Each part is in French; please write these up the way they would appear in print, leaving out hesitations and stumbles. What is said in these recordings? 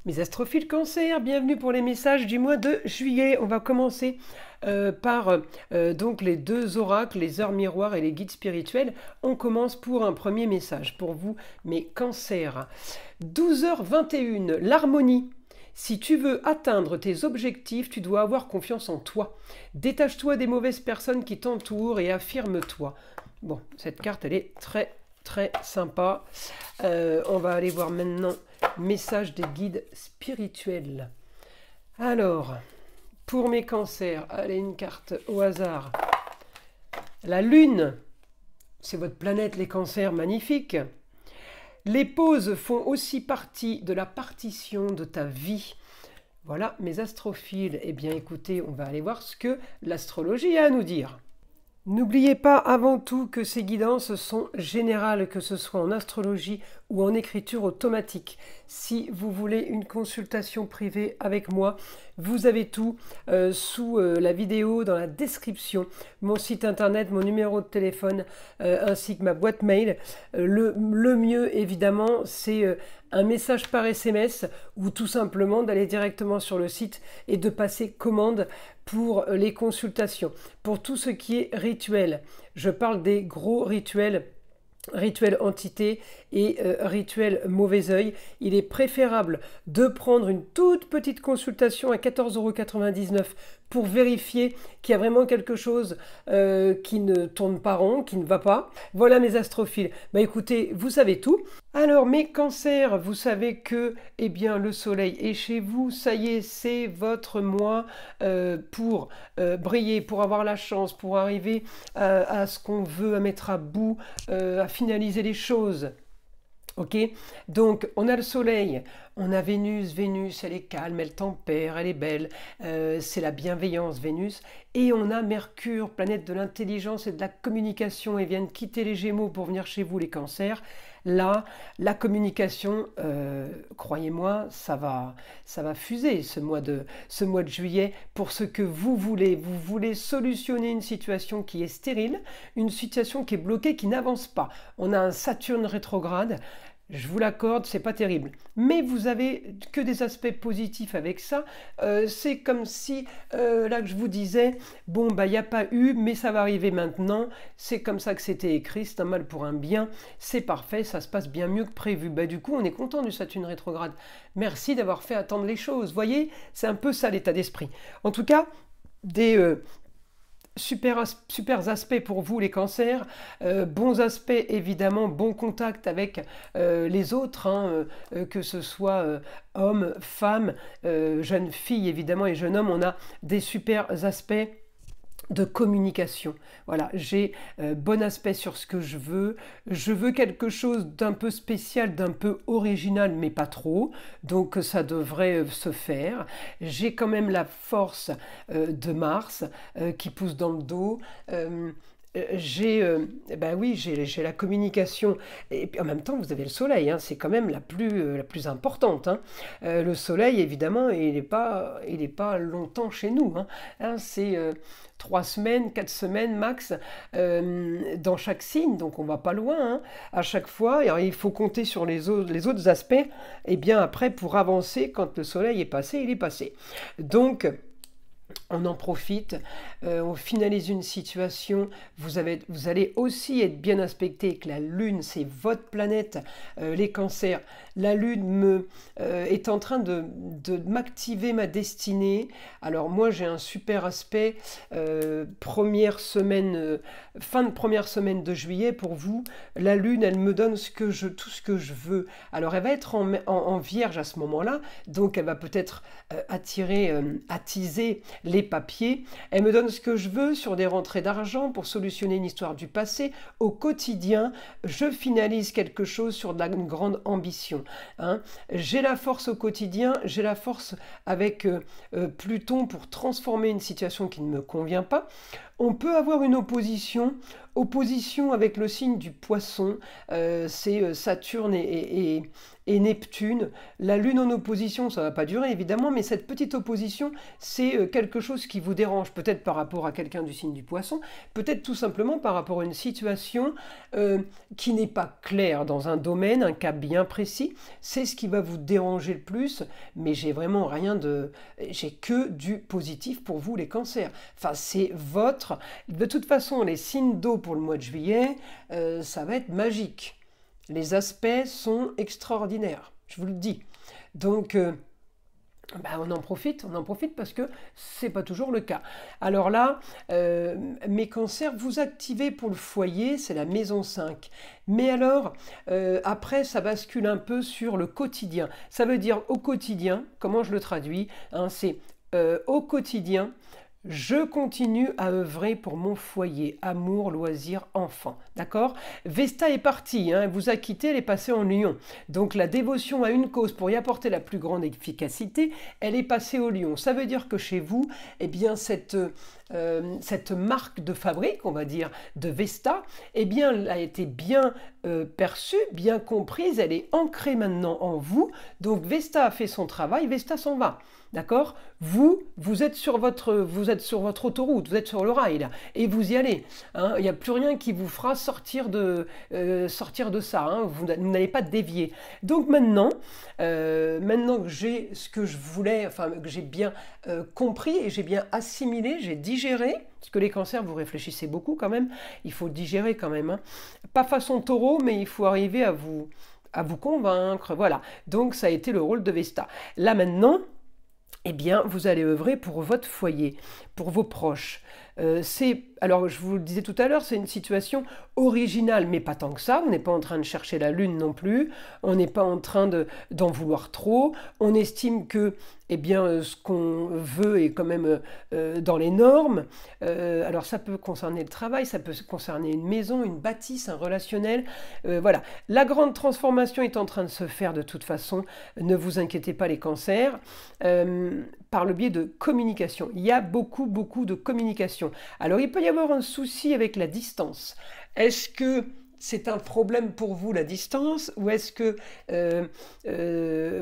Mes astrophiles Cancer, bienvenue pour les messages du mois de juillet. On va commencer par donc les deux oracles, les heures miroirs et les guides spirituels. On commence pour un premier message pour vous, mes cancers. 12h21, l'harmonie. Si tu veux atteindre tes objectifs, tu dois avoir confiance en toi. Détache-toi des mauvaises personnes qui t'entourent et affirme-toi. Bon, cette carte, elle est très sympa. On va aller voir maintenant message des guides spirituels. Alors, pour mes cancers, allez, une carte au hasard. La lune, c'est votre planète, les cancers, magnifique. Les pauses font aussi partie de la partition de ta vie. Voilà, mes astrophiles. Eh bien, écoutez, on va aller voir ce que l'astrologie a à nous dire. N'oubliez pas avant tout que ces guidances sont générales, que ce soit en astrologie ou en écriture automatique. Si vous voulez une consultation privée avec moi, vous avez tout sous la vidéo, dans la description, mon site internet, mon numéro de téléphone, ainsi que ma boîte mail. Le mieux, évidemment, c'est un message par SMS ou tout simplement d'aller directement sur le site et de passer commande pour les consultations. Pour tout ce qui est rituel, je parle des gros rituels, rituel entité et rituel mauvais œil. Il est préférable de prendre une toute petite consultation à 14,99 € pour vérifier qu'il y a vraiment quelque chose qui ne tourne pas rond, qui ne va pas. Voilà mes astrophiles. Bah écoutez, vous savez tout. Alors mes cancers, vous savez que eh bien, le soleil est chez vous. Ça y est, c'est votre mois pour briller, pour avoir la chance, pour arriver à ce qu'on veut, à mettre à bout, à finaliser les choses. Ok, donc on a le soleil, on a Vénus, Vénus elle est calme, elle tempère, elle est belle, c'est la bienveillance Vénus, et on a Mercure, planète de l'intelligence et de la communication, et vient de quitter les Gémeaux pour venir chez vous les cancers. Là, la communication, croyez-moi, ça va fuser ce mois de juillet pour ce que vous voulez. Vous voulez solutionner une situation qui est stérile, une situation qui est bloquée, qui n'avance pas. On a un Saturne rétrograde. Je vous l'accorde, c'est pas terrible. Mais vous avez que des aspects positifs avec ça. C'est comme si, là que je vous disais, bon, bah, il n'y a pas eu, mais ça va arriver maintenant. C'est comme ça que c'était écrit, c'est un mal pour un bien. C'est parfait, ça se passe bien mieux que prévu. Bah, du coup, on est content du Saturne rétrograde. Merci d'avoir fait attendre les choses. Vous voyez, c'est un peu ça l'état d'esprit. En tout cas, des... super aspects pour vous les cancers, bons aspects évidemment, bon contact avec les autres, hein, que ce soit hommes, femmes, jeunes filles évidemment et jeunes hommes, on a des super aspects de communication. Voilà, j'ai bon aspect sur ce que je veux quelque chose d'un peu spécial, d'un peu original, mais pas trop, donc ça devrait se faire. J'ai quand même la force de Mars qui pousse dans le dos. Ben oui, j'ai la communication et puis en même temps vous avez le soleil, hein, c'est quand même la plus importante, hein. Le soleil évidemment il n'est pas longtemps chez nous, hein. Hein, c'est 3 semaines, 4 semaines max dans chaque signe, donc on va pas loin, hein, à chaque fois. Alors, il faut compter sur les autres aspects et bien après pour avancer quand le soleil est passé, il est passé. Donc on en profite, on finalise une situation, vous allez aussi être bien aspecté que la Lune, c'est votre planète, les cancers. La Lune est en train de m'activer ma destinée. Alors moi j'ai un super aspect, première semaine, fin de première semaine de juillet pour vous. La Lune, elle me donne tout ce que je veux. Alors elle va être en Vierge à ce moment-là, donc elle va peut-être attiser les papiers. Elle me donne ce que je veux sur des rentrées d'argent pour solutionner une histoire du passé. Au quotidien, je finalise quelque chose sur une grande ambition, hein. J'ai la force au quotidien, j'ai la force avec Pluton pour transformer une situation qui ne me convient pas. On peut avoir une opposition opposition avec le signe du Poisson, c'est Saturne et Neptune. La Lune en opposition, ça ne va pas durer évidemment, mais cette petite opposition, c'est quelque chose qui vous dérange, peut-être par rapport à quelqu'un du signe du Poisson, peut-être tout simplement par rapport à une situation qui n'est pas claire dans un domaine, un cas bien précis. C'est ce qui va vous déranger le plus, mais j'ai vraiment rien de... J'ai que du positif pour vous les cancers. Enfin, c'est votre... De toute façon, les signes d'eau pour le mois de juillet, ça va être magique. Les aspects sont extraordinaires, je vous le dis. Donc, on en profite parce que c'est pas toujours le cas. Alors là, mes cancers, vous activez pour le foyer, c'est la maison 5. Mais alors, après, ça bascule un peu sur le quotidien. Ça veut dire au quotidien, comment je le traduis, hein, c'est au quotidien, je continue à œuvrer pour mon foyer, amour, loisirs, enfants. D'accord? Vesta est partie, hein, elle vous a quitté, elle est passée en Lion. Donc la dévotion à une cause pour y apporter la plus grande efficacité, elle est passée au Lion. Ça veut dire que chez vous, eh bien, cette marque de fabrique, on va dire, de Vesta, eh bien, elle a été bien perçue, bien comprise, elle est ancrée maintenant en vous. Donc Vesta a fait son travail, Vesta s'en va. D'accord? Vous êtes sur votre autoroute, vous êtes sur le rail, là, et vous y allez. Hein, il n'y a plus rien qui vous fera sortir de ça. Hein, vous n'allez pas dévier. Donc maintenant que j'ai ce que je voulais, enfin que j'ai bien compris et j'ai bien assimilé, j'ai digéré, parce que les cancers, vous réfléchissez beaucoup quand même, il faut digérer quand même. Hein. Pas façon taureau, mais il faut arriver à vous convaincre. Voilà. Donc ça a été le rôle de Vesta. Là maintenant, eh bien, vous allez œuvrer pour votre foyer, pour vos proches. Alors, je vous le disais tout à l'heure, c'est une situation originale, mais pas tant que ça. On n'est pas en train de chercher la lune non plus. On n'est pas en train d'en vouloir trop. On estime que, eh bien, ce qu'on veut est quand même dans les normes. Alors, ça peut concerner le travail, ça peut concerner une maison, une bâtisse, un relationnel. Voilà. La grande transformation est en train de se faire de toute façon. Ne vous inquiétez pas, les cancers. Par le biais de communication. Il y a beaucoup de communication. Alors, il peut y avoir un souci avec la distance. Est-ce que c'est un problème pour vous, la distance, ou est-ce que,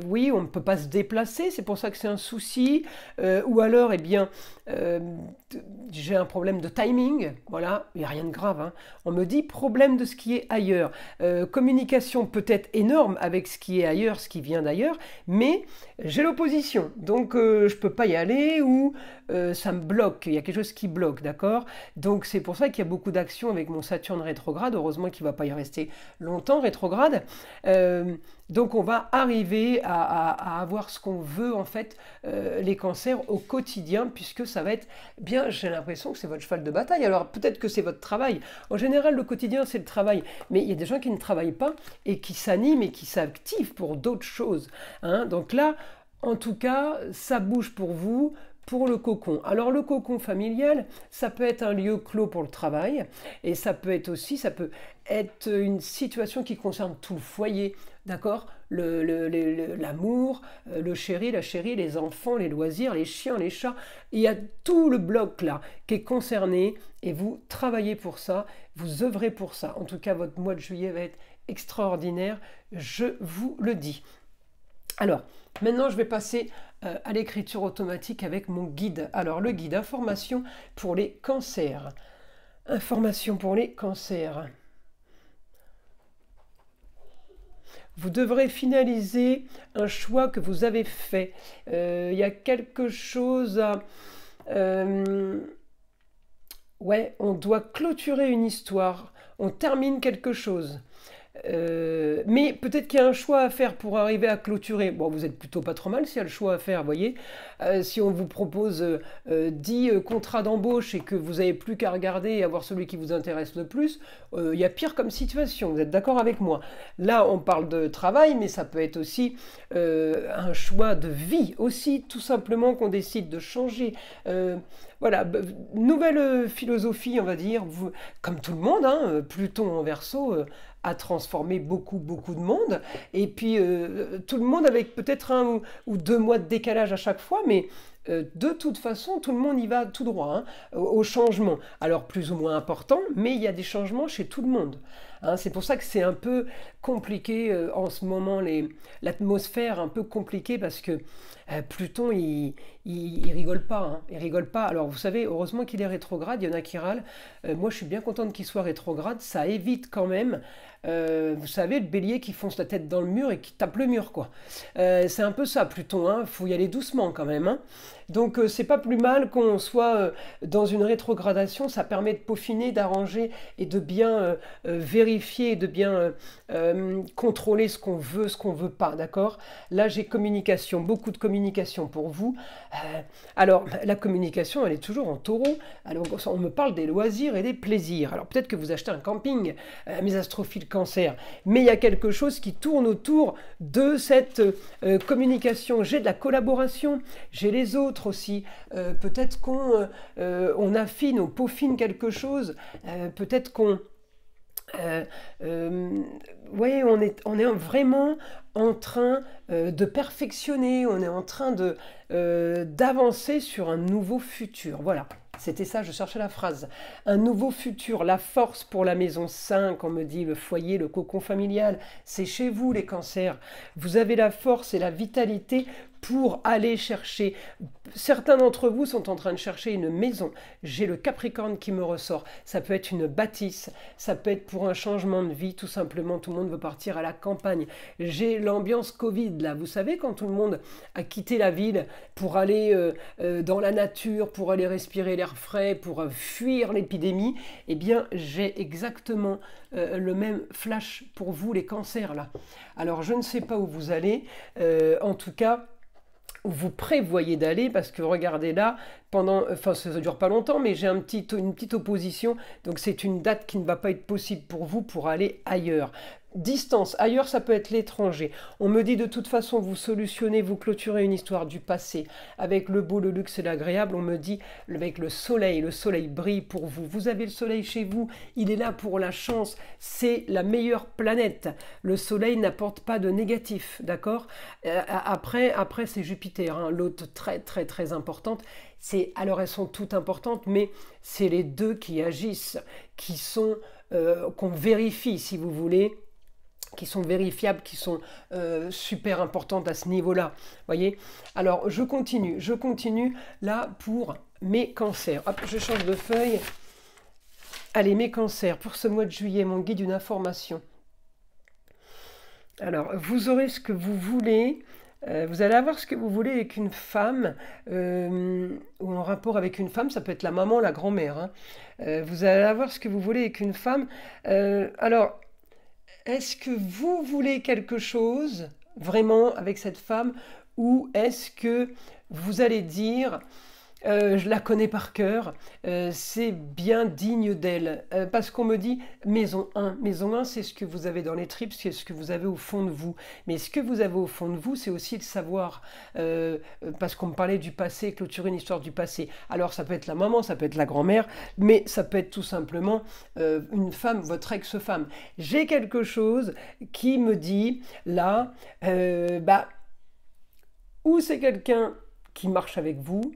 oui, on ne peut pas se déplacer, c'est pour ça que c'est un souci, ou alors, eh bien, j'ai un problème de timing, voilà, il n'y a rien de grave, hein. On me dit problème de ce qui est ailleurs. Communication peut-être énorme avec ce qui est ailleurs, ce qui vient d'ailleurs, mais j'ai l'opposition, donc je ne peux pas y aller, ou ça me bloque, il y a quelque chose qui bloque, d'accord? Donc c'est pour ça qu'il y a beaucoup d'actions avec mon Saturne rétrograde, heureusement qu'il ne va pas y rester longtemps rétrograde. Donc on va arriver à avoir ce qu'on veut en fait, les cancers au quotidien, puisque ça va être bien, j'ai l'impression que c'est votre cheval de bataille. Alors peut-être que c'est votre travail. En général, le quotidien, c'est le travail. Mais il y a des gens qui ne travaillent pas et qui s'animent et qui s'activent pour d'autres choses. Hein. Donc là, en tout cas, ça bouge pour vous. Pour le cocon. Alors le cocon familial, ça peut être un lieu clos pour le travail et ça peut être une situation qui concerne tout le foyer, d'accord? L'amour, le chéri, la chérie, les enfants, les loisirs, les chiens, les chats. Il y a tout le bloc là qui est concerné et vous travaillez pour ça, vous œuvrez pour ça. En tout cas, votre mois de juillet va être extraordinaire, je vous le dis. Alors, maintenant, je vais passer à l'écriture automatique avec mon guide. Alors, le guide, information pour les cancers. Information pour les cancers. Vous devrez finaliser un choix que vous avez fait. Il y a quelque chose à... ouais, on doit clôturer une histoire. On termine quelque chose. Mais peut-être qu'il y a un choix à faire pour arriver à clôturer. Bon, vous êtes plutôt pas trop mal s'il y a le choix à faire, vous voyez. Si on vous propose 10 contrats d'embauche et que vous n'avez plus qu'à regarder et avoir celui qui vous intéresse le plus, il y a pire comme situation, vous êtes d'accord avec moi? Là, on parle de travail, mais ça peut être aussi un choix de vie, aussi, tout simplement qu'on décide de changer. Voilà, nouvelle philosophie, on va dire, comme tout le monde, hein, Pluton en Verseau a transformé beaucoup de monde, et puis tout le monde avec peut-être 1 ou 2 mois de décalage à chaque fois, mais de toute façon, tout le monde y va tout droit, hein, au changement. Alors plus ou moins important, mais il y a des changements chez tout le monde. Hein. C'est pour ça que c'est un peu compliqué en ce moment, l'atmosphère un peu compliquée parce que Pluton, il rigole pas, hein, il rigole pas. Alors vous savez, heureusement qu'il est rétrograde, il y en a qui râlent. Moi je suis bien contente qu'il soit rétrograde, ça évite quand même, vous savez, le bélier qui fonce la tête dans le mur et qui tape le mur, quoi. C'est un peu ça, Pluton, hein, faut y aller doucement quand même, hein. Donc c'est pas plus mal qu'on soit dans une rétrogradation, ça permet de peaufiner, d'arranger et de bien vérifier, de bien contrôler ce qu'on veut pas, d'accord? Là j'ai communication, beaucoup de communication pour vous. Alors la communication, elle est toujours en taureau. Alors on me parle des loisirs et des plaisirs. Alors peut-être que vous achetez un camping, mes astrophiles cancer, mais il y a quelque chose qui tourne autour de cette communication. J'ai de la collaboration, j'ai les autres aussi. Peut-être qu'on on affine, on peaufine quelque chose. Peut-être qu'on ouais, on est vraiment en train de perfectionner, on est en train d'avancer sur un nouveau futur. Voilà, c'était ça, je cherchais la phrase. Un nouveau futur, la force pour la maison 5, on me dit, le foyer, le cocon familial, c'est chez vous les cancers. Vous avez la force et la vitalité pour aller chercher. Certains d'entre vous sont en train de chercher une maison. J'ai le Capricorne qui me ressort. Ça peut être une bâtisse, ça peut être pour un changement de vie, tout simplement. Tout le monde veut partir à la campagne. J'ai l'ambiance Covid, là. Vous savez, quand tout le monde a quitté la ville pour aller dans la nature, pour aller respirer l'air frais, pour fuir l'épidémie, eh bien, j'ai exactement le même flash pour vous, les cancers, là. Alors, je ne sais pas où vous allez. En tout cas, où vous prévoyez d'aller, parce que regardez là, enfin ça ne dure pas longtemps, mais j'ai une petite opposition, donc c'est une date qui ne va pas être possible pour vous pour aller ailleurs. Distance, ailleurs ça peut être l'étranger. On me dit de toute façon vous solutionnez, vous clôturez une histoire du passé avec le beau, le luxe et l'agréable. On me dit avec le soleil brille pour vous. Vous avez le soleil chez vous, il est là pour la chance, c'est la meilleure planète. Le soleil n'apporte pas de négatif, d'accord? Après c'est Jupiter, hein, l'autre très importante. Alors elles sont toutes importantes, mais c'est les deux qui agissent, qu'on vérifie si vous voulez, qui sont vérifiables, qui sont super importantes à ce niveau-là. Voyez? Alors, je continue là pour mes cancers. Hop, je change de feuille. Allez, mes cancers, pour ce mois de juillet, mon guide, une information. Alors, vous aurez ce que vous voulez. Vous allez avoir ce que vous voulez avec une femme, ou en rapport avec une femme, ça peut être la maman, la grand-mère. Hein. Vous allez avoir ce que vous voulez avec une femme. Alors, est-ce que vous voulez quelque chose vraiment avec cette femme ou est-ce que vous allez dire je la connais par cœur, c'est bien digne d'elle. Parce qu'on me dit maison 1. Maison 1, c'est ce que vous avez dans les tripes, c'est ce que vous avez au fond de vous. Mais ce que vous avez au fond de vous, c'est aussi le savoir. Parce qu'on me parlait du passé, clôturer une histoire du passé. Alors ça peut être la maman, ça peut être la grand-mère, mais ça peut être tout simplement une femme, votre ex-femme. J'ai quelque chose qui me dit, là, ou c'est quelqu'un qui marche avec vous,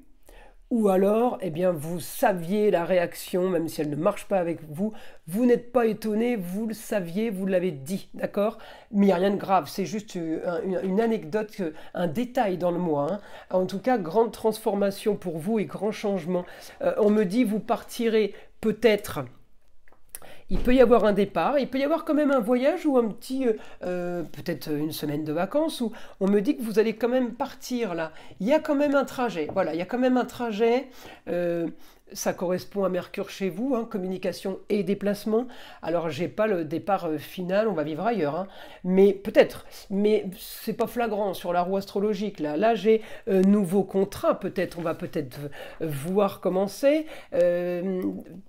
ou alors, eh bien, vous saviez la réaction, même si elle ne marche pas avec vous, vous n'êtes pas étonné, vous le saviez, vous l'avez dit, d'accord? Mais il n'y a rien de grave, c'est juste une anecdote, un détail dans le mois. Hein. En tout cas, grande transformation pour vous et grand changement. On me dit, vous partirez peut-être... Il peut y avoir un départ, il peut y avoir quand même un voyage ou un petit, peut-être une semaine de vacances, où on me dit que vous allez quand même partir là. Il y a quand même un trajet, voilà, il y a quand même un trajet. Ça correspond à Mercure chez vous, hein, communication et déplacement. Alors, j'ai pas le départ final, on va vivre ailleurs, hein, mais peut-être. Mais c'est pas flagrant sur la roue astrologique. Là j'ai nouveau contrat, peut-être. On va peut-être voir commencer,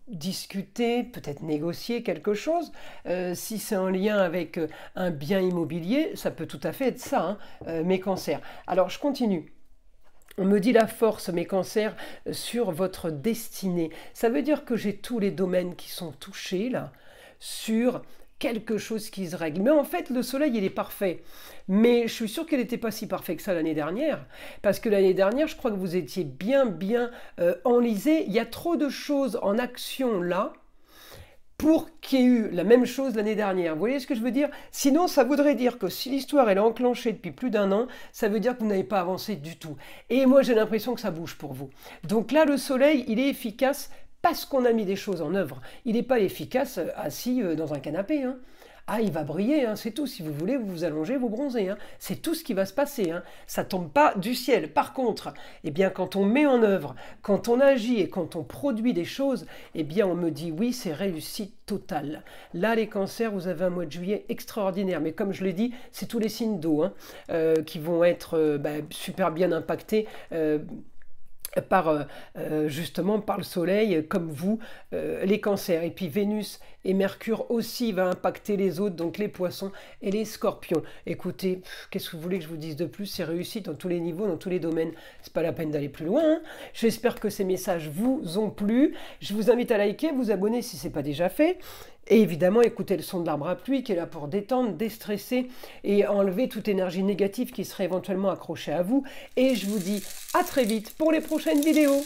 discuter, peut-être négocier quelque chose. Si c'est en lien avec un bien immobilier, ça peut tout à fait être ça, hein, mes cancers. Alors, je continue. On me dit la force, mes cancers, sur votre destinée. Ça veut dire que j'ai tous les domaines qui sont touchés, là, sur quelque chose qui se règle. Mais en fait, le soleil, il est parfait. Mais je suis sûr qu'il n'était pas si parfait que ça l'année dernière. Parce que l'année dernière, je crois que vous étiez bien enlisé. Il y a trop de choses en action là pour qu'il y ait eu la même chose l'année dernière. Vous voyez ce que je veux dire? Sinon, ça voudrait dire que si l'histoire elle est enclenchée depuis plus d'un an, ça veut dire que vous n'avez pas avancé du tout. Et moi, j'ai l'impression que ça bouge pour vous. Donc là, le soleil, il est efficace parce qu'on a mis des choses en œuvre. Il n'est pas efficace assis dans un canapé. Hein. Ah, il va briller, hein, c'est tout. Si vous voulez, vous vous allongez, vous bronzez. Hein. C'est tout ce qui va se passer. Hein. Ça ne tombe pas du ciel. Par contre, eh bien, quand on met en œuvre, quand on agit et quand on produit des choses, eh bien, on me dit oui, c'est réussite totale. Là, les cancers, vous avez un mois de juillet extraordinaire. Mais comme je l'ai dit, c'est tous les signes d'eau hein, qui vont être super bien impactés. Justement par le soleil comme vous les cancers et puis Vénus et Mercure aussi va impacter les autres donc les poissons et les scorpions. Écoutez, qu'est-ce que vous voulez que je vous dise de plus? C'est réussi dans tous les niveaux, dans tous les domaines, c'est pas la peine d'aller plus loin hein. J'espère que ces messages vous ont plu, je vous invite à liker, vous abonner si ce n'est pas déjà fait. Et évidemment, écoutez le son de l'arbre à pluie qui est là pour détendre, déstresser et enlever toute énergie négative qui serait éventuellement accrochée à vous. Et je vous dis à très vite pour les prochaines vidéos.